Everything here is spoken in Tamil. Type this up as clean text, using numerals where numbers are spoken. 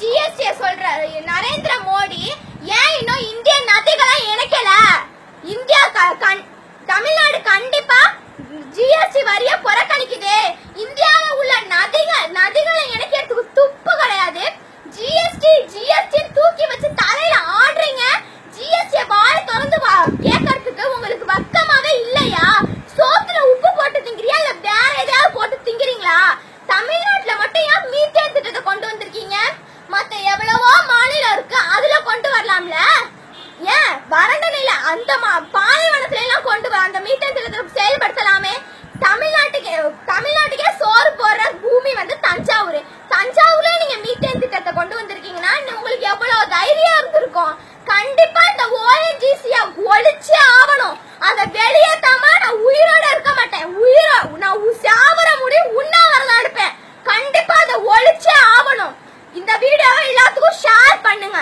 ஜிஎஸ்டி சொல்றாரு நரேந்திர மோடி. ஏன் இன்னும் இந்திய நதிகளை இணைக்கல? இந்தியா தமிழ்நாடு கண்டிப்பா ஜிஎஸ்டி வரிய புறக்கணிக்குது. இந்தியாவில் உள்ள நதிகளை இணைக்கிறதுக்கு துப்பு கிடையாது. ஜிஎஸ்டி தூக்கி வச்சு தலையில ஆடுறீங்க. ஜிஎஸ்டி வாய் திறந்து கேட்கறதுக்கு உங்களுக்கு வக்கமாவே இல்லையா? சோத்துல உப்பு போட்டு திங்கிறீங்களா இல்ல வேற ஏதாவது போட்டு திங்கிறீங்களா? தமிழ்நாட்டுல மட்டும் ஏன் மீத்தேன் திட்டத்தை கொண்டு வந்திருக்கீங்க? மத்த எவ்வளவோ மாநிலம் இருக்கு, அதுல கொண்டு வரலாம்ல. ஏன் வறண்ட நிலை அந்த பாலைவனத்துல எல்லாம் கொண்டு வர அந்த மீத்தேன் திட்டத்தை செயல்படுத்தலாமே. தமிழ்நாட்டுக்கே சோறு போடுற பூமி வந்து தஞ்சாவூர்ல நீங்க மீத்தேன் திட்டத்தை கொண்டு வந்திருக்கீங்கன்னா உங்களுக்கு எவ்வளவு தைரியம் இருந்திருக்கும். கண்டிப்பா இந்த ஓஎன்ஜிசியை ஒழிச்சே ஆகணும். அந்த வெளியேத்தாம நான் உயிரோட இருக்க மாட்டேன். நான் சாவர முடியும், உண்ணாவிரதம் எடுப்பேன். கண்டிப்பா அதை ஒழிச்சே ஆகணும். இந்த வீடியோவை எல்லாத்துக்கும் ஷேர் பண்ணுங்க.